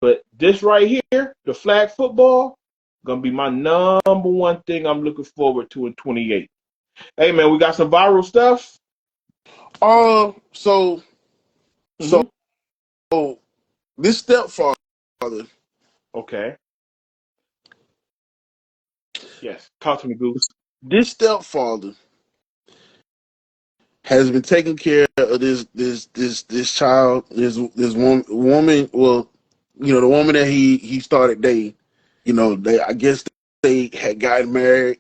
But this right here, the flag football, gonna be my number one thing I'm looking forward to in 28. Hey man, we got some viral stuff. So Mm-hmm. this stepfather, Okay. Yes. Talk to me, Goose. this stepfather has been taking care of this child, this woman. Well, the woman that he started dating. I guess they had gotten married,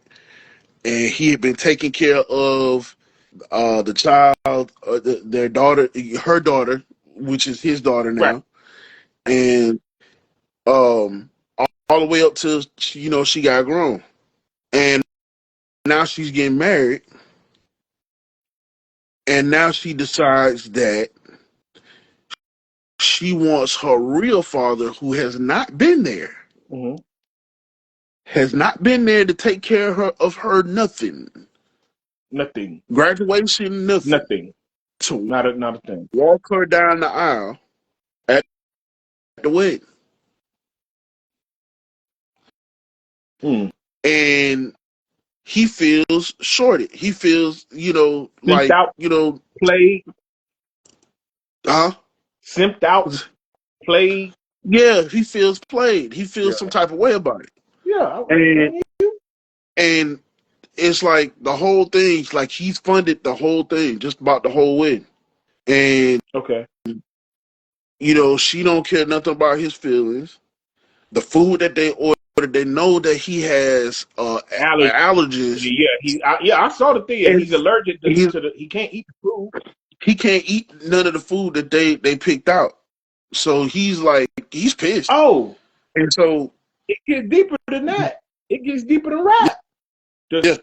and he had been taking care of the child, their daughter, her daughter, which is his daughter Right. now, and all the way up to she got grown, and now she's getting married, and now she decides that she wants her real father, who has not been there, Mm-hmm. to take care of her nothing, Nothing. graduation, nothing, Nothing. to Not a thing. walk her down the aisle at the wedding. Hmm. And he feels shorted. He feels, Simped out, played. huh? Simped out, played. Yeah, he feels played. He Yeah. feels some type of way about it. Yeah. And and it's like the whole thing's like he's funded the whole thing, just about the whole wedding. And Okay. she don't care nothing about his feelings. The food that they ordered, they know that he has Allergy. allergies. Yeah. I saw the thing. Yeah, And he's allergic to he the. He can't eat the food. he can't eat none of the food that they picked out. So he's pissed. Oh, And so it gets deeper than that. It gets deeper than rap. The yeah,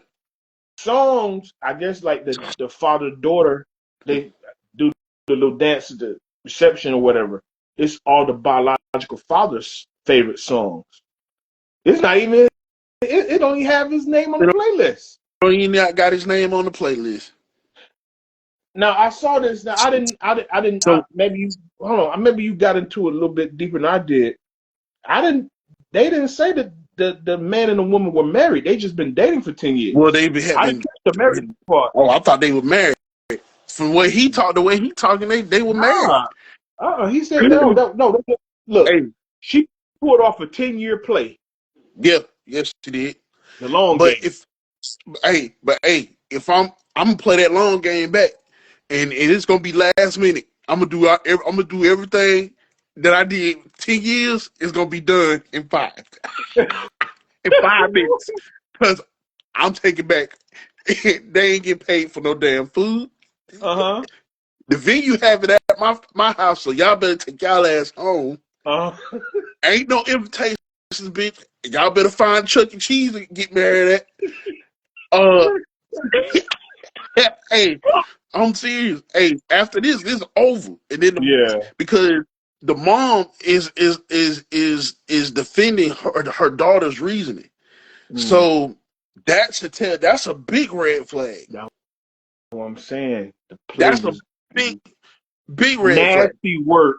songs, I guess, like the father daughter, they do the little dance at the reception or whatever. It's all the biological father's favorite songs. It's not even. It don't even have his name on the playlist. he not got his name on the playlist. Now I saw this. Now I didn't. So Maybe you hold on. Maybe you got into it a little bit deeper than I did. I didn't. They didn't say that the man and the woman were married. They just been dating for 10 years. well, they be I having. didn't catch the marriage part. Oh, I thought they were married. From what he talked, the way he talking, they were married. He said no. No. Look, Hey, she pulled off a 10-year play, yeah, yes, she did. the long But game. if I'm gonna play that long game back, and it's gonna be last minute. I'm gonna do everything that I did 10 years. It's gonna be done in 5 minutes, because I'm taking back. They ain't getting paid for no damn food. Uh The venue have it at my house, so y'all better take y'all ass home. huh. Ain't no invitations, bitch. Y'all better find Chuck E. Cheese and get married at. Uh, hey, I'm serious. Hey, after this is over, and then Yeah. because the mom is defending her daughter's reasoning, so that's a big red flag. That's what I'm saying. The play That's a was big red flag. nasty work.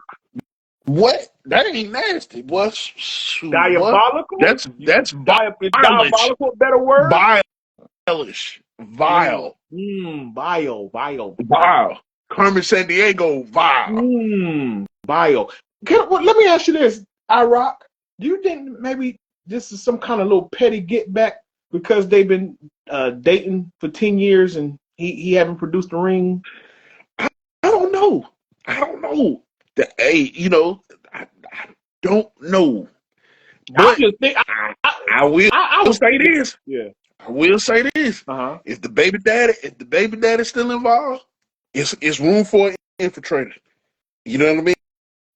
What? That ain't nasty. What? Shoot, what? Diabolical? That's Is violence. diabolical a better word? Violish. Vile. Vile. Carmen San Diego, vile. Vile. Let me ask you this, iRock. Do you think maybe this is some kind of little petty get back because they've been dating for 10 years and he haven't produced a ring? I don't know. I don't know. I don't know. I But just think I will say this. Yeah. I will say this. Uh-huh. If the baby daddy's still involved, it's room for an infiltrator. You know what I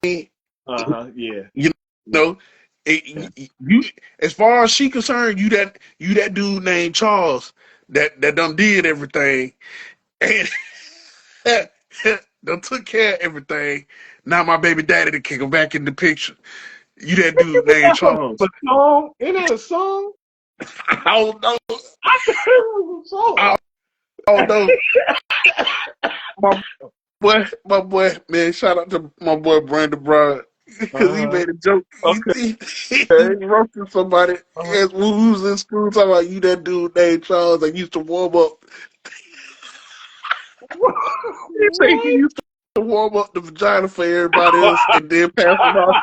mean? Uh-huh. Yeah. You know, you as far as she concerned, you that dude named Charles that done did everything and done took care of everything. Now my baby daddy to kick him back in the picture. You that dude named Charles. A song? It ain't a song? I don't know. I thought it was a song. I don't know. My boy, man, shout out to my boy Brandon Brown. because he made a joke. Okay. He roasted somebody as who was in school talking about you that dude named Charles. I used to warm up. He said he What? used to warm up the vagina for everybody else and then pass it off.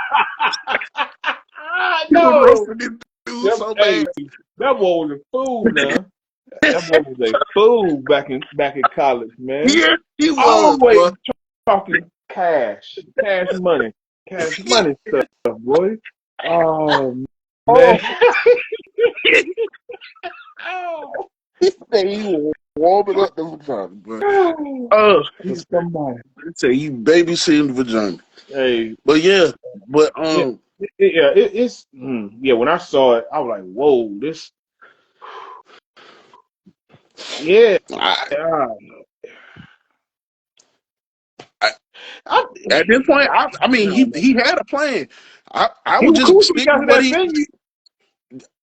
He was No. roasting this dude Them, so hey, bad. that boy was a fool now. That boy was a fool back in college, man. Yeah, he was, Always boy. talking cash money stuff, boy. Oh man. Oh, he said he was warming up the vagina, boy. He said, Somebody. you babysitting the vagina. Hey, But yeah, but yeah, yeah. When I saw it, I was like, "Whoa, this." Yeah, I, I, I, I, at this point, I mean, no, man. he had a plan. I He would was just cool to stick get with to what that he. venue.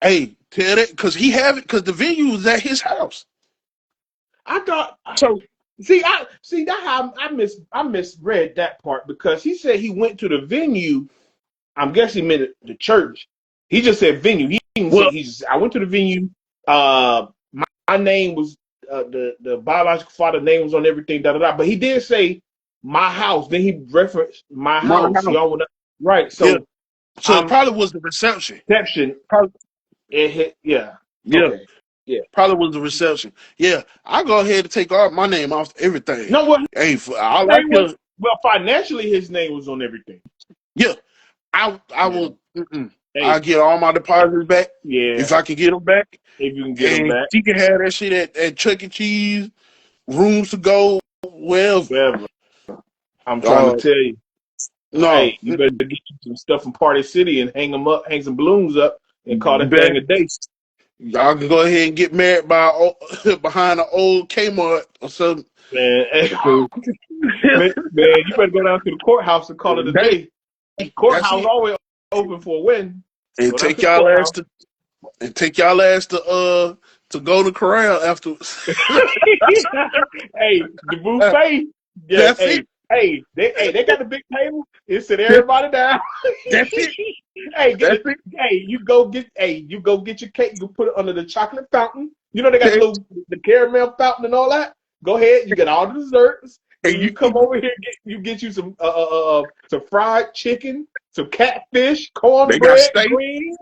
Hey, tell that because he have it because the venue was at his house. I thought. So See that how I misread that part because he said he went to the venue. I'm guessing he meant the church. He just said venue. He didn't say well, I went to the venue. My name was the biological father name was on everything. Da da da. But he did say my house. Then he referenced my my house. house. Y'all would right. Yeah. So So it I'm probably was the reception. exception. Probably, It hit. Yeah. yeah, Okay. Yeah. probably was the reception. Yeah, I go ahead and take my name off everything. No, what his Hey, I like name was? your. Well, financially, his name was on everything. Yeah, I Yeah. will. I Hey. get all my deposits back Yeah. if I can get them back, If you can get them and back. she can have that shit at Chuck E. Cheese, rooms to go, wherever. Whatever. I'm trying to Uh, tell you. no, Hey, you better get you some stuff from Party City and hang them up, hang some balloons up, and call you that thing better. a day. Y'all can go ahead and get married by behind an old Kmart or something. Man, hey, man, you better go down to the courthouse and call it a Hey, day. that's Courthouse it. always open for a wedding. And Go down take to the y'all ass courthouse. to to go to corral afterwards. Hey, the buffet. Yeah, That's it. they got the big table. It sit everybody down. That's it. Hey, That's it. you go get your cake. You put it under the chocolate fountain. You know they got Okay. the caramel fountain and all that. Go ahead, you get all the desserts. And Then you come over here, get you some fried chicken, some catfish, they got cornbread, steak. greens.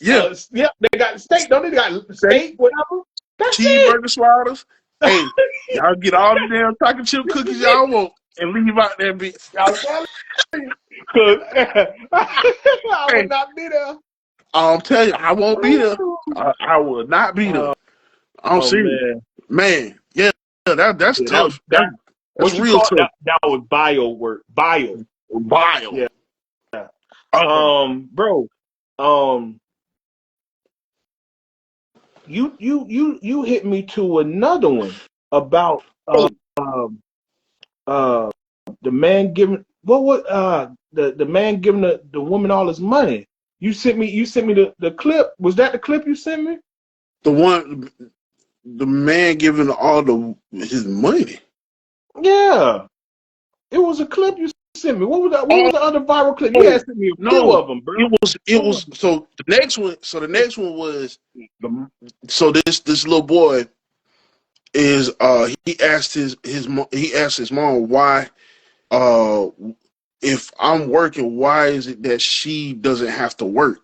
Yeah. Yeah, they got steak. Don't they? They got Steak, steak, whatever. That's it. cheeseburger sliders. Hey, y'all get all the damn chocolate chip cookies y'all want and leave out that bitch. I'm telling you, because I Hey, would not be there. I'll tell you, I won't be there. I will not be there. Oh, I'm oh serious. man, Man, yeah, that's yeah, that was tough. that. That's What you real call tough. that? That was bio work. Bio. Vile. Yeah. Oh, Bro. Um, you hit me to another one about um uh the man giving the man giving the woman all his money. You sent me the clip. Was that the clip you sent me? the one, the man giving all his money. Yeah. It was a clip you sent me. What was that? What Oh was the other viral clip? You had sent me a few no, of them, bro. it What was was. So the next one. So the next one was the so this little boy is he asked he asked his mom why uh if I'm working, why is it that she doesn't have to work?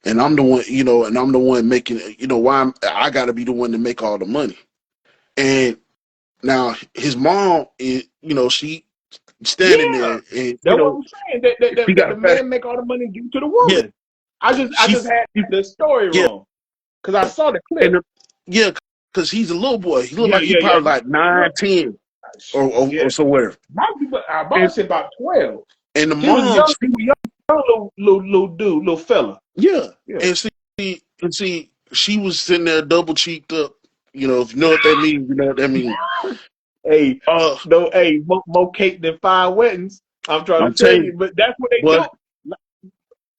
And I'm the one, and I'm the one making, why I got to be the one to make all the money. And now his mom is, she standing yeah? there, and That's what I'm saying. she That got the a fat, man make all the money and give to the yeah, woman. I she, just had the story yeah, wrong because I saw the and clip. yeah, because he's a little boy. He look Yeah, like he yeah, yeah. probably like No, 9, 10, or yeah. somewhere. I about to And say about 12. and the He was mom, young. He was young little dude, little fella. yeah, Yeah. and see, she was sitting there double cheeked up. If you know what that means, you know what that means. Hey, Uh, no, hey, more cake than 5 weddings. I'm trying to I'm tell telling you, you, but that's what they but do.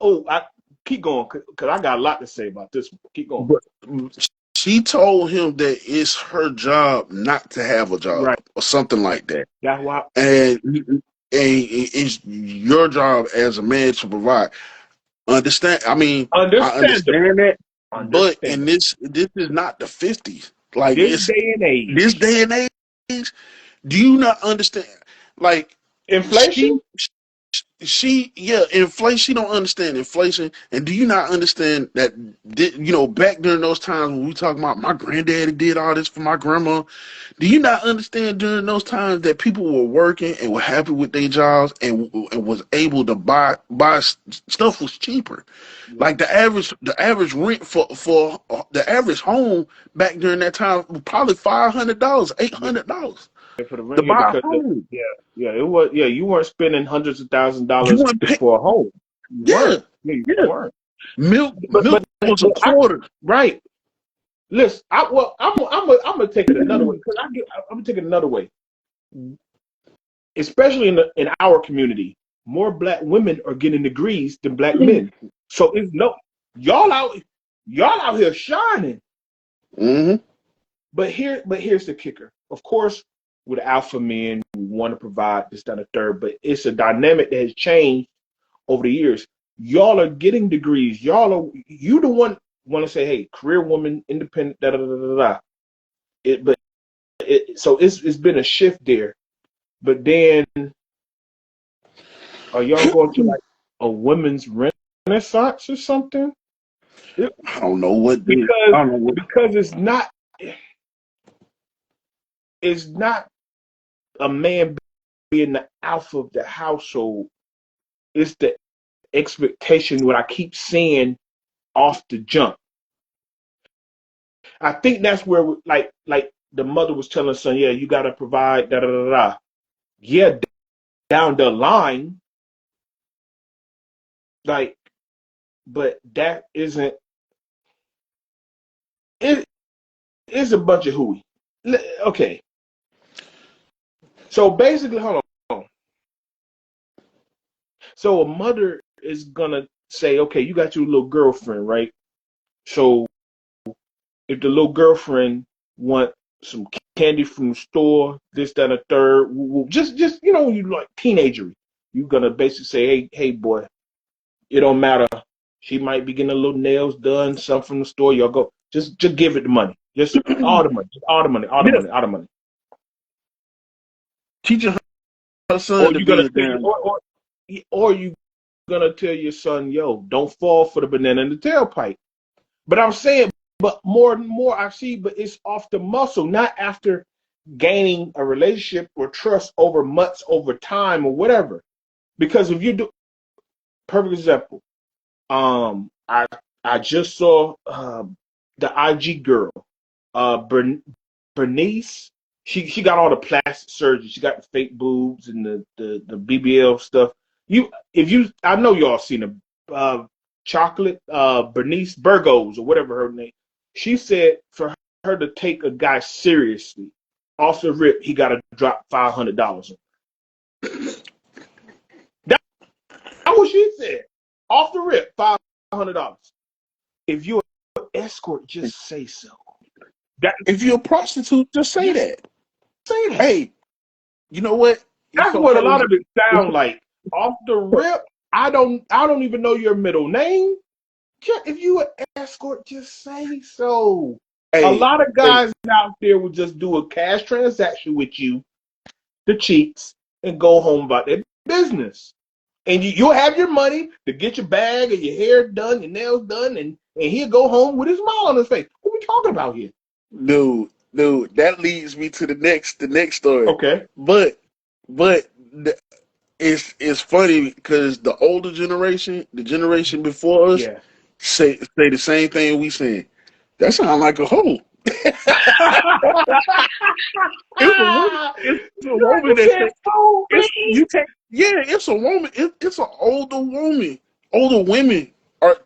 Oh, I keep going because I got a lot to say about this one. Keep going. but she told him that it's her job not to have a job Right. or something like that, That's why. and it's your job as a man to provide. Understand? I mean, I Understandable. understand that, but in Understandable. this is not the 50s. Like This it's day and this age. day and age. Do you not understand? Like Inflation? she yeah, inflation. She don't understand inflation. And do you not understand that? Back during those times when we talking about my granddaddy did all this for my grandma. Do you not understand during those times that people were working and were happy with their jobs and was able to buy stuff was cheaper. Yeah. Like the average rent for the average home back during that time was probably $500, Yeah, $800 for the to rent, yeah, buy a because home. yeah, yeah, it was, yeah, you weren't spending hundreds of You $1,000s want to pay? for a home. You Yeah, weren't. Yeah, you yeah. weren't. Milk But milk was a I, quarter. right. Listen, I'm gonna take it another way because I'm gonna take it another way, especially in our community. More black women are getting degrees than black men. So it's no y'all out y'all out here shining. Mm-hmm. But here's the kicker. Of course, with alpha men, we want to provide this, that, and the third, but it's a dynamic that has changed over the years. Y'all are getting degrees. You the one want to say, hey, career woman, independent, da da da da da. So it's been a shift there. But then are y'all going to like a women's renaissance or something? It- I don't know what the because I don't know what. because it's not a man being the alpha of the household. It's the expectation, what I keep saying off the jump. I think that's where like the mother was telling her son, yeah, you gotta provide da da da da. Yeah, down the line, like, but that isn't it is a bunch of hooey. Okay. So basically, hold on. So a mother is gonna say, okay, you got your little girlfriend, right? So if the little girlfriend want some candy from the store, this, that, and a third, just you like teenagery, you gonna basically say, hey, boy, it don't matter. She might be getting a little nails done, some from the store. Y'all go, just give it the money, just all the money, just all the money, all the Yeah, money, all the money. teaching her Or son to you be gonna a say, damn. or you gonna tell your son, yo, don't fall for the banana in the tailpipe. But I'm saying, but more and more I see, but it's off the muscle, not after gaining a relationship or trust over months, over time, or whatever. Because if you do, perfect example, I just saw the IG girl, Bernice. She got all the plastic surgery. She got the fake boobs and the BBL stuff. I know y'all seen her. Chocolate, Bernice Burgos or whatever her name. She said for her to take a guy seriously, off the rip, he got to drop $500. That's what she said. Off the rip, $500. If you're an escort, just say so. That If you're a prostitute, just say Just that. say that. Hey, you know what? It's That's what a lot okay. of it It's, sound like. Off the rip, I don't even know your middle name. If you an escort, just say so. A hey, lot of hey, guys out there will just do a cash transaction with you, the cheeks, and go home about their business. And you'll have your money to get your bag and your hair done, your nails done, and he'll go home with a smile on his face. What are we talking about here? dude, that leads me to the next story. Okay. But but it's funny because the older generation, the generation before us, Yeah. say the same thing we saying. That sounds like a hoe. It's a woman. It's a woman You that said so, it's man. you can't. Yeah, it's a woman. It's an older woman. Older women are,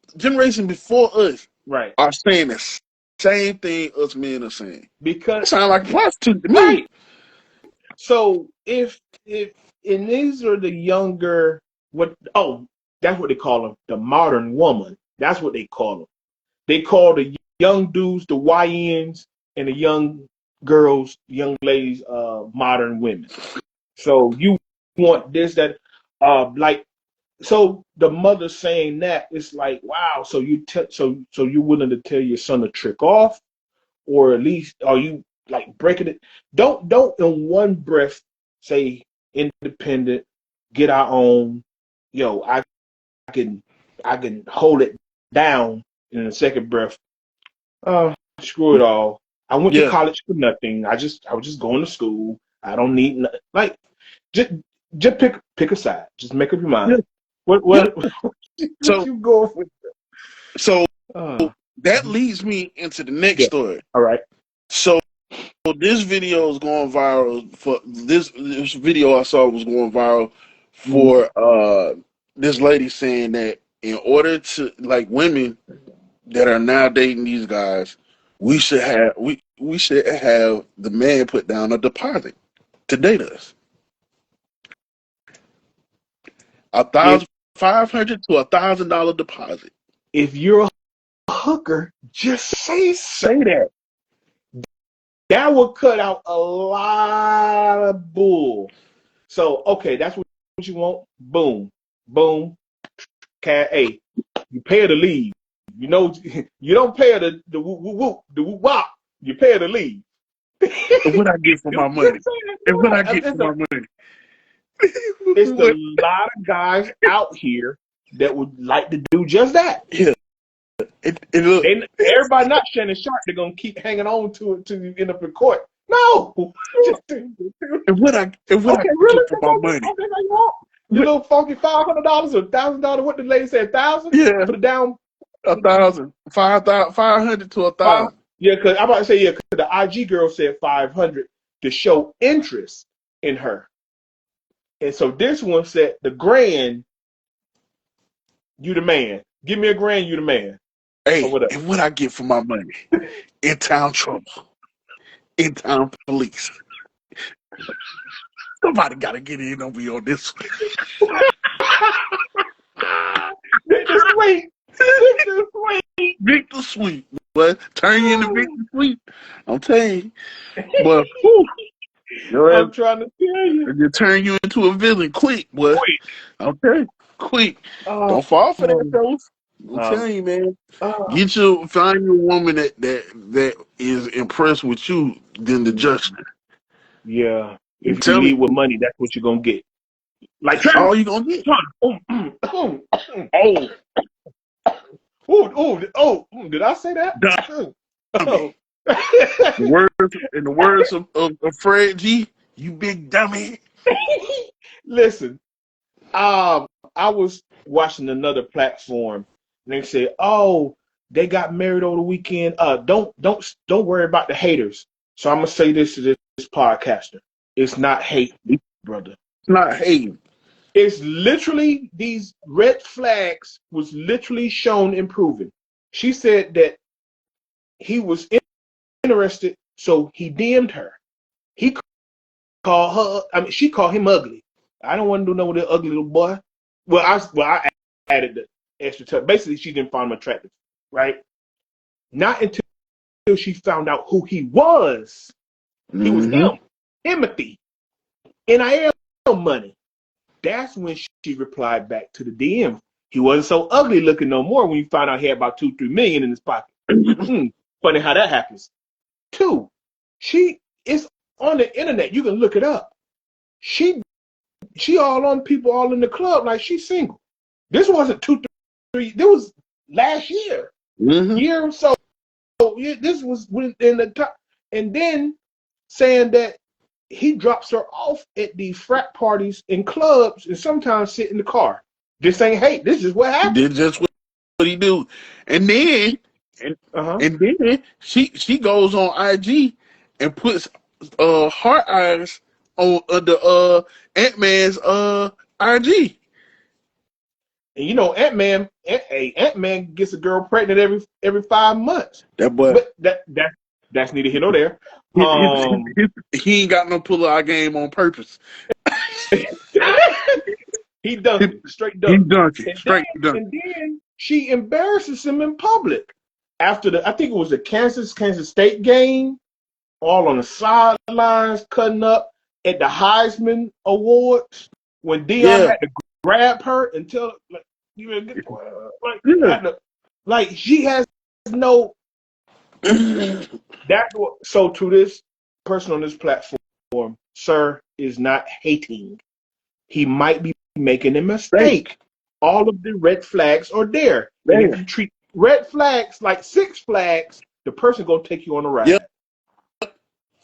generation before us Right. are saying the same thing us men are saying. Because That sounds like a prostitute to me. right. So if and these are the younger that's what they call them, the modern woman. That's what they call them. They call the young dudes the YNs and the young girls, young ladies, modern women. So you want this, that, like, so the mother saying that, it's like, wow. So so you willing to tell your son to trick off, or at least are you like breaking it? Don't in one breath say independent, get our own. Yo, can I can hold it down. And in the second breath, screw it all. I went to Yeah. college for nothing. I was just going to school. I don't need like just pick a side. Just make up your Yeah. mind. Yeah. What what So you going with? so Uh, that leads me into the next yeah. story. All right. So this video is going viral for this video I saw was going viral Mhm. for this lady saying that in order to like women that are now dating these guys, we should have the man put down a deposit to date us. If 1,500 to $1,000 deposit. you're a hooker, just say Say that. that will cut out a lot of bull. So okay, that's what you want. Boom, boom. Hey, you pay her to leave. You know, you don't pay her the whoop whoop whoop, the whoop wop. You pay her to leave. And what I get for my money? And what I get for It's a, my money? it's a lot of guys out here that would like to do just that. Yeah. And look, Everybody not Shannon Sharp. They're gonna keep hanging on to it till you end up in court. No, just okay, and what I really? get for my money? Okay, now you want your little funky $500 or $1,000. What did the lady say? 1,000 Yeah, for the down 1,000, 500 to five? 1,000. Yeah, because I'm about to say yeah, because the IG girl said 500 to show interest in her, and so this one said the grand, you the man. Give me a grand, you the man, or Hey, whatever. and what I get for my money? In town trouble, in town police. Somebody got to get in on me on this one. Victor Sweet, Victor Sweet. Victor Sweet, but turn you into Victor Sweet. I'm telling you, but whew, I'm trying to tell you. you turn you into a villain quick, boy. Quick. Okay, quick. Oh, Don't fall for that, um, fellas. I'm telling you, man. uh, Find your woman that is impressed with you than the judgment. yeah. I'm If you telling leave with you, money, that's what you're gonna get. Like that's Travis. all you gonna get. Oh, Oh, did I say that? dummy. Oh. In the words of Fred G, you big dummy. Listen, I was watching another platform, and they said, "Oh, they got married over the weekend." Don't worry about the haters. So I'm gonna say this to this podcaster: it's not hate, It's brother. not hating. It's literally these red flags was literally shown and proven. She said that he was interested, so he DM'd her. He called her. I mean, she called him ugly. I don't want to do no with the ugly little boy. I added the extra touch. Basically, she didn't find him attractive, right? Not until she found out who he was. He was Mm-hmm. him, Timothy, NIL money. That's when she replied back to the DM. He wasn't so ugly looking no more when you found out he had about 2-3 million in his pocket. Funny how that happens. Two, she is on the internet. You can look it up. She all on people all in the club like she's single. This wasn't 2-3. This was last year, Mm-hmm. year or so. This was in the top, and then saying that he drops her off at these frat parties and clubs, and sometimes sit in the car. This ain't hate. This is what happened. Did just what he do, and then and, Uh-huh. and then she goes on IG and puts heart eyes on the Ant-Man's IG. And you know, Ant-Man gets a girl pregnant every 5 months. That boy, But that's neither here nor there. his, he ain't got no pull-out game on purpose. He dunked it, straight He dunked. dunking, And straight dunking. then she embarrasses him in public after I think it was the Kansas State game, all on the sidelines, cutting up. at the Heisman Awards when Dion Yeah, had to grab her and tell her, like, you know, like, yeah. had to, like, she has no. That's what. So to this person on this platform, sir is not hating. He might be making a Damn, mistake. All of the red flags are there, and if damn. you treat red flags like Six Flags, the person gonna take you on a Yep, ride.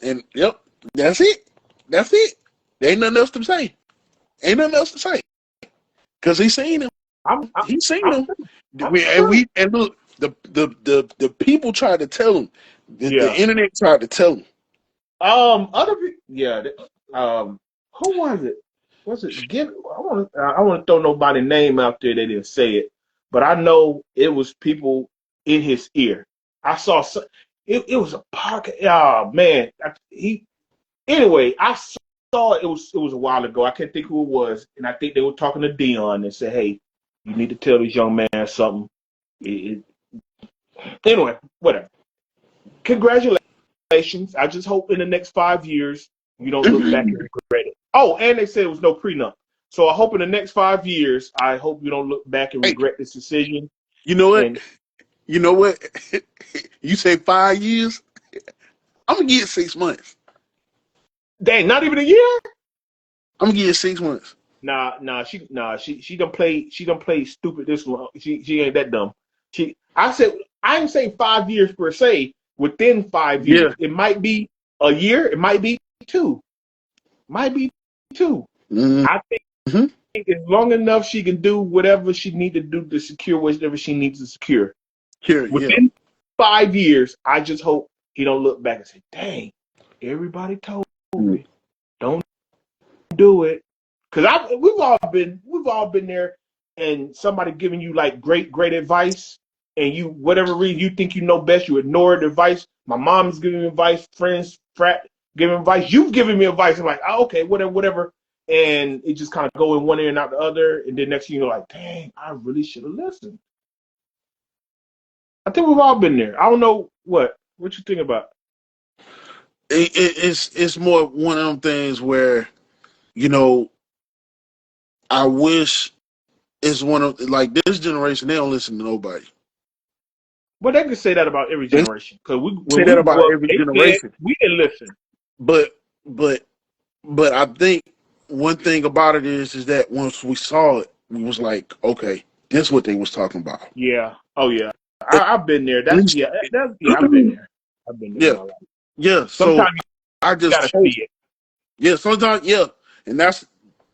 and yep. That's it. That's it. There ain't nothing else to say. Ain't nothing else to say. Cause he seen him. I'm, I'm, He seen I'm, him. I'm And look, the people tried to tell him. The yeah. internet tried to tell him. Other people, yeah. Who was it? Was it Get? I want to throw nobody's name out there. They didn't say it, but I know it was people in his ear. I saw it was a podcast. Oh man, Anyway, I saw it was a while ago. I can't think who it was, and I think they were talking to Dion and said, "Hey, you need to tell this young man something." Anyway, whatever. Congratulations. I just hope in the next 5 years you don't look back and regret it. Oh, and they said it was no prenup. So I hope in the next 5 years, I hope you don't look back and Hey, regret this decision. you know what? And You know what? You say 5 years. I'm gonna give it 6 months. dang, not even a year. I'm gonna give it 6 months. She done play stupid this long. She ain't that dumb. I ain't saying 5 years per se. Within five Yeah. years, it might be a year. It might be two. Might be two. Mm-hmm. I think it's long enough she can do whatever she need to do to secure whatever she needs to secure. Here, yeah. Within 5 years, I just hope he don't look back and say, "Dang, everybody told Mm. me don't do it." Because we've all been there, and somebody giving you like great advice, and you whatever reason you think you know best, you ignore the advice. My mom's giving me advice, friends, frat giving advice. You've given me advice. I'm like, oh, okay, whatever. And it just kind of go in one ear and out the other, and then next thing you're like, dang, I really should have listened. I think we've all been there. I don't know what you think about. It's more one of them things where you know I wish it's one of like this generation. They don't listen to nobody. But they can say that about every They generation. Because when say we that grew about up, every they said generation. we didn't listen. But but but I think one thing about it is that once we saw it, we was like, okay, this is what they was talking about. Yeah. Oh yeah. At I've been there. least, I've been there. I've been there in yeah, my life. yeah. So Sometimes I you just gotta hope, see it. yeah. Sometimes, yeah, and that's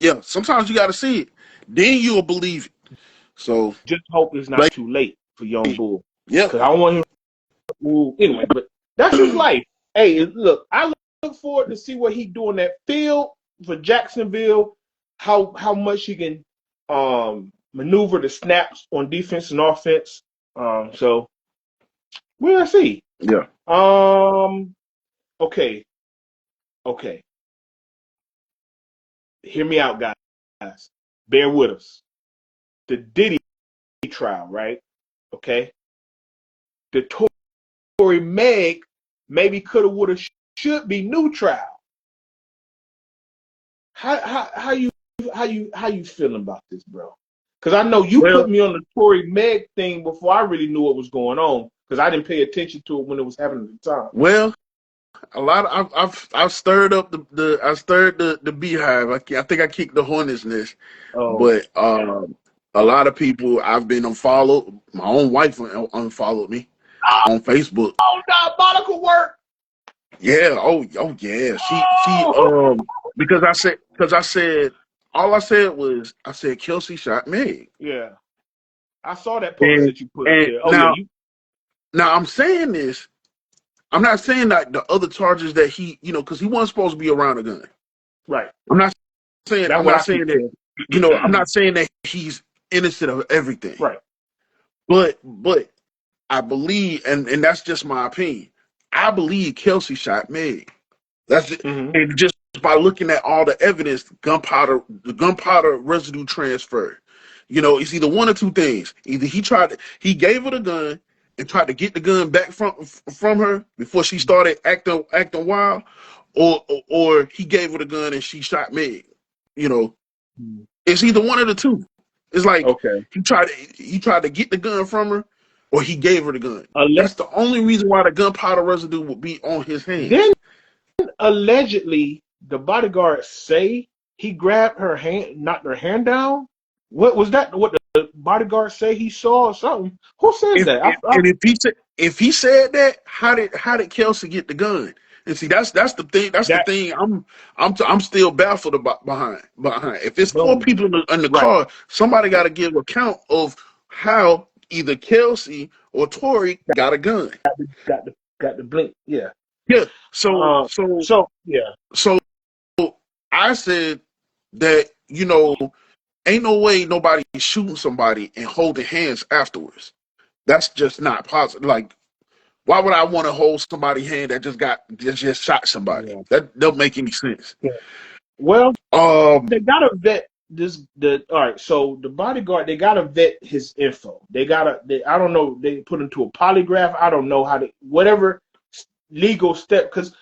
yeah. Sometimes you got to see it, then you'll believe it. So, Just hope it's not like, too late for young Bull. yeah, Because I don't want him to move anyway. But that's his life. Hey, look, I look forward to see what he do in that field for Jacksonville. How much he can maneuver the snaps on defense and offense. So we'll see. yeah. Um. Okay. Okay. Hear me out, guys. Bear with us. The Diddy trial, right? Okay. The Tory Meg maybe coulda, woulda, should be new trial. How you feeling about this, bro? Because I know you Well, put me on the Tory Meg thing before I really knew what was going on. Because I didn't pay attention to it when it was happening at the time. well, a lot of I've stirred up I stirred the beehive. I think I kicked the hornet's nest, Oh, but a lot of people I've been unfollowed. My own wife unfollowed me on Facebook. oh, diabolical work. Yeah. Oh yeah. She Oh, because I said all I said was I said Kelsey shot Meg. yeah. I saw that post And that you put up and there. Oh yeah, you now I'm saying this. I'm not saying that the other charges that he, because he wasn't supposed to be around a gun. right. I'm not saying That's I'm what not I keep saying that, I'm saying. not saying that he's innocent of everything. Right. But I believe, and that's just my opinion. I believe Kelsey shot Meg. That's it. Mm-hmm. And just by looking at all the evidence, the gunpowder residue transfer. It's either one or two things. Either he gave her the gun and tried to get the gun back from her before she started acting wild, or he gave her the gun and she shot Meg. You know, it's either one of the two. It's like Okay. he tried to get the gun from her, or he gave her the gun. Alle- That's the only reason why the gunpowder residue would be on his hands. then allegedly the bodyguard say he grabbed her hand, knocked her hand down. What was that? What the bodyguard say he saw or something? Who says If, that? if and if he said that, how did Kelsey get the gun? And see, that's the thing. That's the That thing. I'm still baffled about behind. If it's four boom. people in the Right. car, somebody got to give account of how either Kelsey or Tori got a gun. Got the blink. Yeah. Yeah. So so So yeah. so I said that ain't no way nobody shooting somebody and holding hands afterwards. That's just not possible. Like, why would I want to hold somebody's hand that just shot somebody? Yeah. That don't make any sense. Yeah. Well, Um, they gotta vet all right, so the bodyguard, they gotta vet his info. I don't know, they put him to a polygraph. I don't know how to whatever legal step, because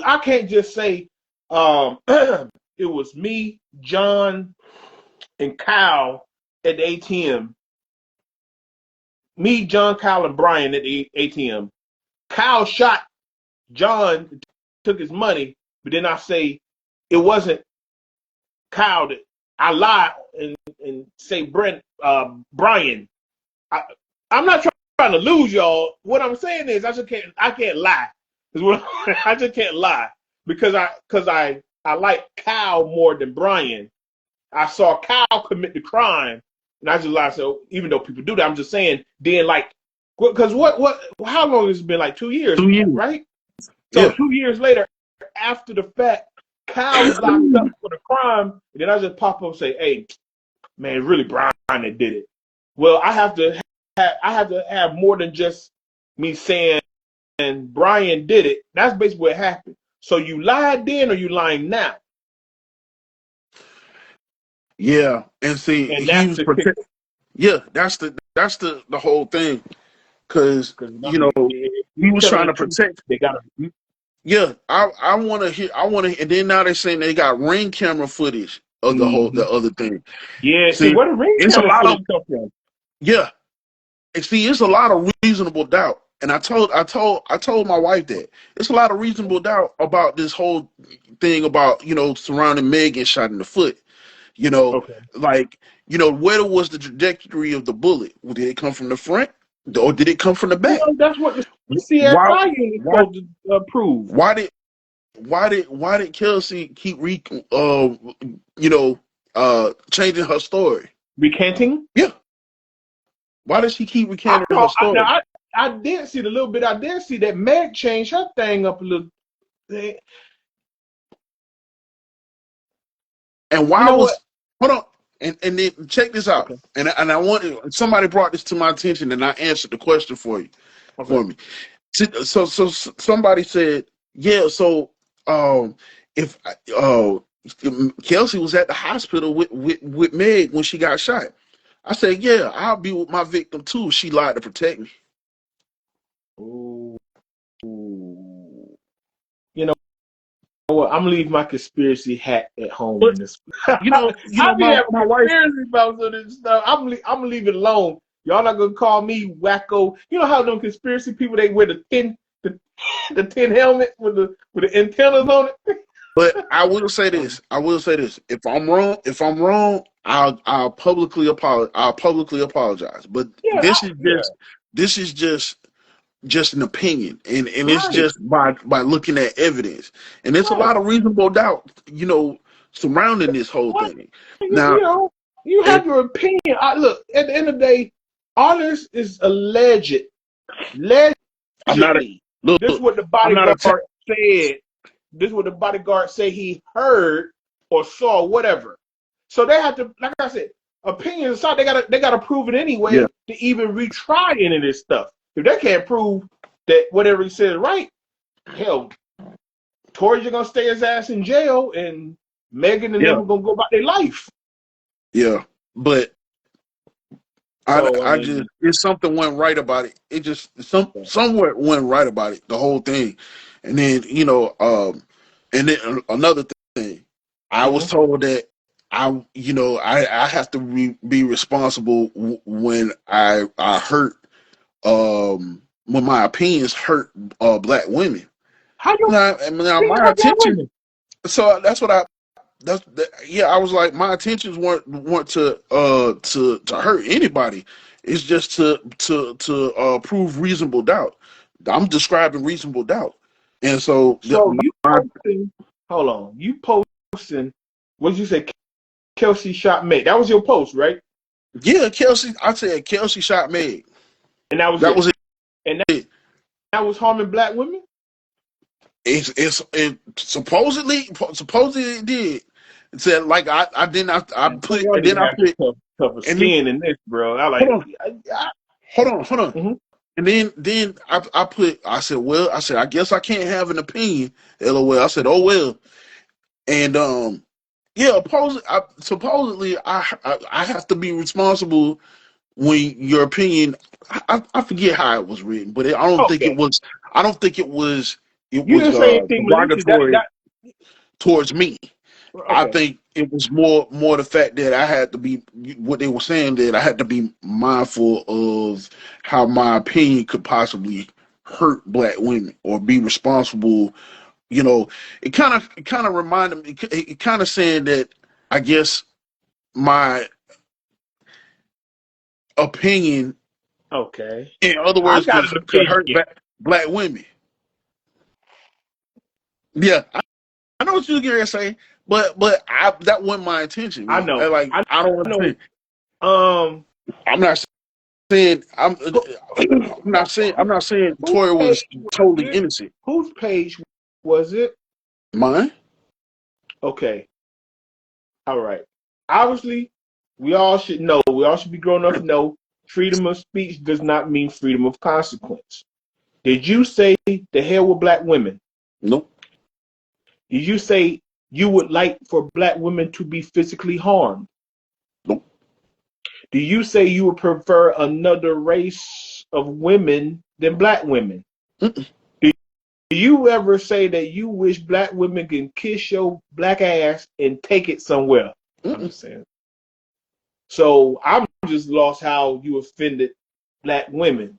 I can't just say it was me, John, and Kyle at the ATM. Me, John, Kyle, and Brian at the ATM. Kyle shot John, took his money, but then I say it wasn't Kyle that I lie and say Brian. I, I'm not trying to lose y'all. What I'm saying is I can't lie. I just can't lie because I like Kyle more than Brian. I saw Kyle commit the crime, and I just lied. So even though people do that, I'm just saying. Then like, because how long has it been? Like 2 years, 2 years. right? So Yeah. 2 years later, after the fact, Kyle is locked up for the crime, and then I just pop up and say, "Hey, man, really Brian that did it." Well, I have to have more than just me saying Brian did it. That's basically what happened. So you lied then, or you lying now? Yeah, and see, And he that's was the kicker. protect. Yeah, that's the whole thing, because Because I mean, if he you was telling trying the to truth, protect. they gotta. Yeah, I want to hear. I want to, and then now they're saying they got ring camera footage of Mm-hmm. the other thing. Yeah. See, See, where the ring it's a camera lot footage of come from? yeah. And see, it's a lot of reasonable doubt, and I told my wife that it's a lot of reasonable doubt about this whole thing about surrounding Meg getting shot in the foot. You know, Okay. like where was the trajectory of the bullet? Did it come from the front, or did it come from the back? Well, that's what the Why CSI unit is why supposed to prove. why did why did Kelsey keep changing her story? Recanting. Yeah, why does she keep I recanting her thought story? I did see the little bit. I did see that Meg changed her thing up a little. You And why know what? was hold on and then check this out. Okay. And I want somebody brought this to my attention and I answered the question Okay. for me. So somebody said, yeah, so if Kelsey was at the hospital with Meg when she got shot. I said, yeah, I'll be with my victim too. She lied to protect me. Ooh. You know what? I'm gonna leave my conspiracy hat at home But in this. I be my having my wife. conspiracy about some of this stuff. I'm gonna leave it alone. Y'all not gonna call me wacko. You know how them conspiracy people, they wear the tin helmet with the antennas on it. But I will say this. I will say this. If I'm wrong, I'll publicly apologize. I'll publicly apologize. But Yeah, this is just an opinion, and it's right. just by looking at evidence, and there's a Right. lot of reasonable doubt, surrounding this whole Well, thing. you Now, know, you and have your opinion. Look, at the end of the day, all this is alleged. I'm not a Allegedly. look. This is what the I'm not a bodyguard said. This is what the bodyguard say he heard or saw, whatever. So they have to, like I said, opinions aside, they gotta prove it yeah, anyway to even retry any of this stuff. If they can't prove that whatever he said is right, hell, Tory's gonna stay his ass in jail, and Megan and yeah, them are gonna go about their life. yeah. But So I I just mean, it's something went right about it. It just somewhere went right about it. The whole thing, and then And then another thing, I was Mm-hmm. told that I have to be responsible when I hurt when my opinions hurt black women. How you Now being my her black attention. women? So that's what I. Yeah. I was like, my intentions weren't to hurt anybody. It's just to prove reasonable doubt. I'm describing reasonable doubt, and so So you my, posting, hold on, you posting, what did you say, Kelsey shot Meg? That was your post, right? yeah, Kelsey. I said Kelsey shot Meg. And that was That it. was And it. that was harming black women? It supposedly it did. It said like I didn't I Man, put y'all and need then to I have put tougher and then skin in this, bro. I hold like, on hold on. mm-hmm. And then I put I said, well, I said, I guess I can't have an opinion. LOL. I said, oh well. And yeah, supposedly I have to be responsible when your opinion. I forget how it was written, but I don't think it Okay. was. I don't think it was. It You was didn't say anything malicious. derogatory towards me. I Okay. think it was more the fact that I had to be what they were saying, that I had to be mindful of how my opinion could possibly hurt black women or be responsible. You know, it kind of reminded me. It kind of saying that I guess my opinion, Okay. in other I words, got an could hurt opinion. black women. Yeah, I know what you're going to say, but that wasn't my intention, I man. know. Like I I don't know. understand. Um, I'm not saying who, I'm not saying whose Toya was page was totally it? innocent. Whose page was it? Mine? Okay. All right. Obviously, we all should know. We all should be grown enough to know freedom of speech does not mean freedom of consequence. Did you say the hell with black women? Nope. Did you say you would like for black women to be physically harmed? Nope. Do you say you would prefer another race of women than black women? Mm-mm. Do you ever say that you wish black women can kiss your black ass and take it somewhere? I'm Mm-mm. just saying. So I'm just lost how you offended black women.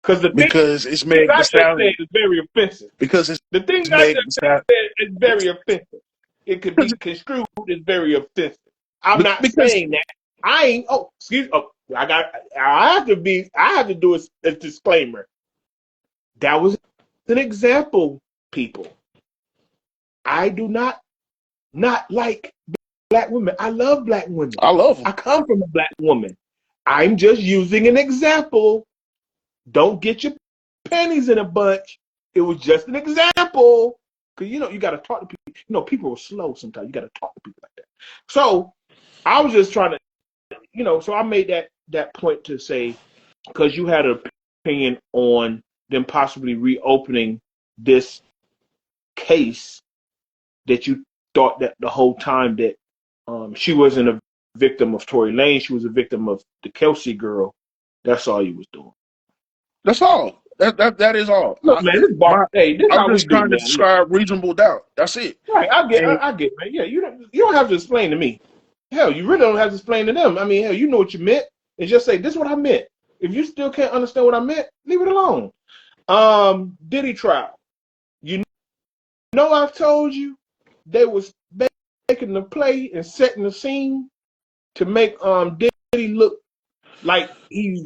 Because the thing Because it's Meg I the just said Stallion. is very offensive. Because The things it's I Meg the just Stallion. said is very offensive. It could be construed as very offensive. I'm not Because saying that. I ain't. Oh, excuse. Oh, I got. I have to be. I have to do a disclaimer. That was an example, people. I do not like black women. I love black women. I love them. I come from a black woman. I'm just using an example. Don't get your panties in a bunch. It was just an example. Because, you got to talk to people. People are slow sometimes. You got to talk to people like that. So I was just trying to, so I made that point to say, because you had an opinion on them possibly reopening this case, that you thought that the whole time that she wasn't a victim of Tory Lane, she was a victim of the Kelsey girl. That's all you was doing. That's all. That is all. Look, man, hey, this is I'm how we just do, trying to man. Look, describe reasonable doubt. That's it. right, I get, And I get, man. Yeah, you don't have to explain to me. Hell, you really don't have to explain to them. I mean, hell, you know what you meant, and just say this is what I meant. If you still can't understand what I meant, leave it alone. Diddy trial. You know, I've told you they was making the play and setting the scene to make Diddy look like he's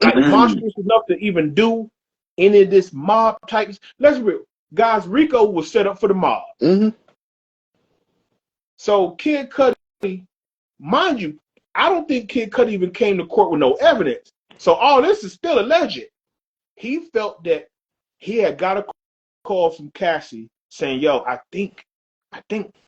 like monstrous enough to even do any of this mob types. Let's be real, guys. Rico was set up for the mob. mm-hmm. So Kid Cudi, mind you, I don't think Kid Cudi even came to court with no evidence. So all this is still alleged. He felt that he had got a call from Cassie saying, "Yo, I think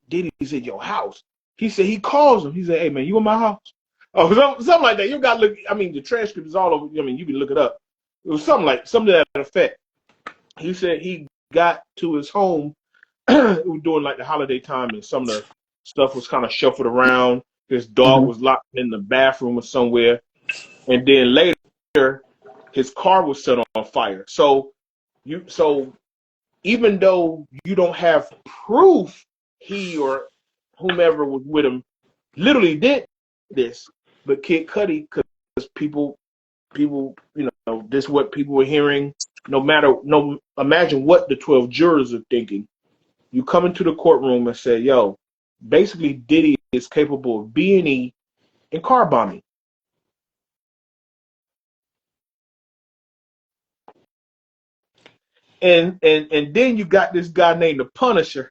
Diddy's at your house." He said he calls him. He said, "Hey man, you in my house?" Oh, something like that. You got to look. I mean, the transcript is all over. I mean, you can look it up. It was something to that effect. He said he got to his home. It was during like the holiday time, and some of the stuff was kind of shuffled around. His dog Mm-hmm. was locked in the bathroom or somewhere, and then later, his car was set on fire. So even though you don't have proof he or whomever was with him literally did this, but Kid Cudi, because people, this is what people were hearing. Imagine what the 12 jurors are thinking. You come into the courtroom and say, yo, basically Diddy is capable of B&E and car bombing. And then you got this guy named the Punisher.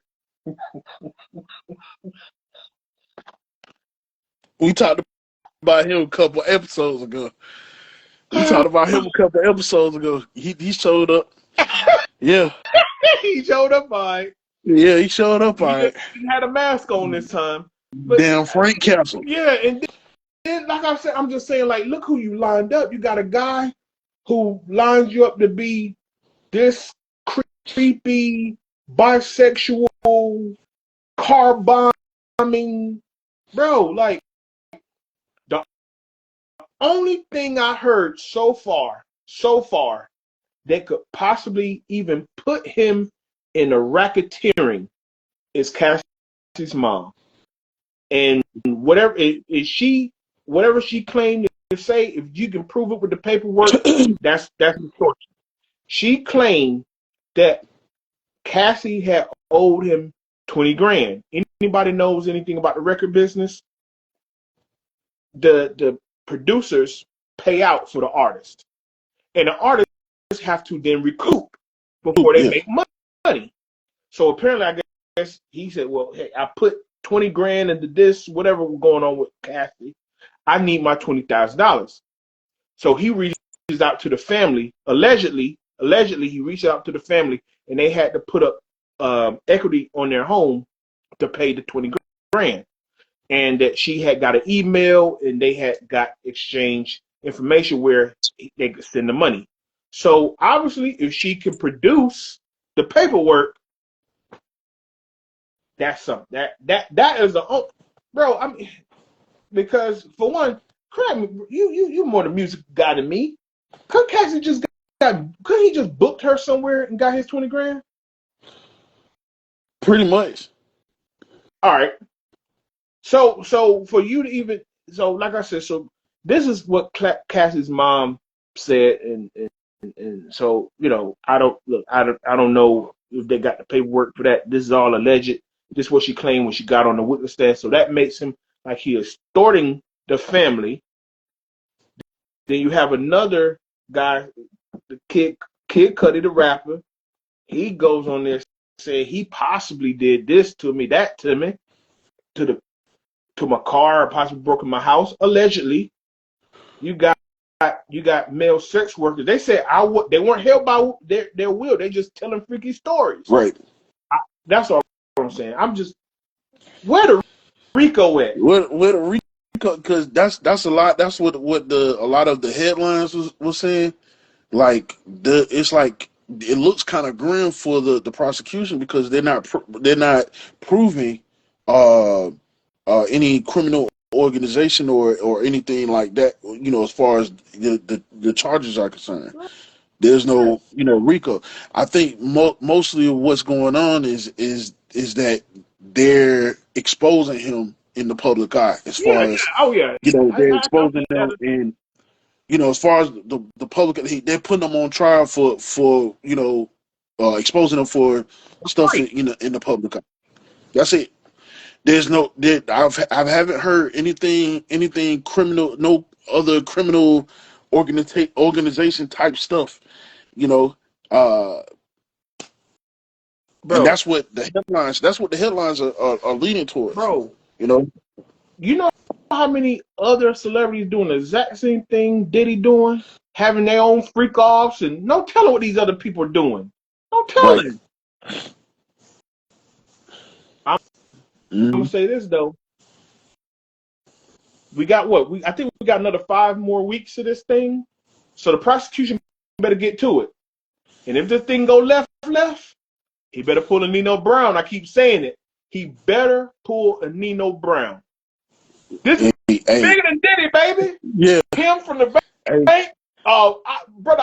We talked about him a couple episodes ago. We talked about him a couple episodes ago. He showed up. Yeah. He showed up all right. Yeah, he showed up all He right. had a mask on this time. But Damn Frank Castle. yeah, and then like I said, I'm just saying, like, look who you lined up. You got a guy who lines you up to be this creepy, bisexual, car bombing, bro. Like, the only thing I heard so far, that could possibly even put him in a racketeering is Cassie's mom. And whatever she claimed to say, if you can prove it with the paperwork, that's the story. She claimed that Cassie had owed him 20 grand. Anybody knows anything about the record business? The producers pay out for the artist, and the artists have to then recoup before they make money. So apparently, I guess he said, well, hey, I put 20 grand into this, whatever was going on with Cassie. I need my $20,000. So he reaches out to the family. Allegedly, he reached out to the family, and they had to put up equity on their home to pay the 20 grand. And that she had got an email, and they had got exchanged information where they could send the money. So obviously, if she can produce the paperwork, that's something. That is a bro. I mean, because for one, you more the music guy than me. Couldn't Cassie just couldn't he just booked her somewhere and got his 20 grand? Pretty much. All right. So for you to even like I said, so this is what Cassie's mom said, and so I don't know if they got the paperwork for that. This is all alleged. This is what she claimed when she got on the witness stand. So that makes him like he is extorting the family. Then you have another guy, the Kid Cudi, the rapper. He goes on there saying he possibly did this to me, that to me, to my car, or possibly broke in my house. Allegedly, you got male sex workers. They said they weren't held by their will. They just telling freaky stories. Right. That's all I'm saying. I'm just where the Rico at? Where the Rico? Because that's a lot. That's what a lot of the headlines was saying. Like it's like it looks kind of grim for the prosecution because they're not proving any criminal organization or anything like that. As far as the charges are concerned. There's no, Rico. I think mostly what's going on is that they're exposing him in the public eye. As far as they're exposing them, and as far as the public, they're putting them on trial for exposing them for stuff in the public eye. That's it. There's no, I haven't heard anything criminal, no other criminal organization type stuff. And that's what the headlines are leading towards. Bro, you know how many other celebrities doing the exact same thing Diddy doing, having their own freak offs, and no telling what these other people are doing. No telling. Right. I'm gonna say this though. We got I think we got another 5 more weeks of this thing. So the prosecution better get to it. And if this thing go left, he better pull a Nino Brown. I keep saying it. He better pull a Nino Brown. This is bigger than Diddy, baby. Yeah. Him from the bank. Brother,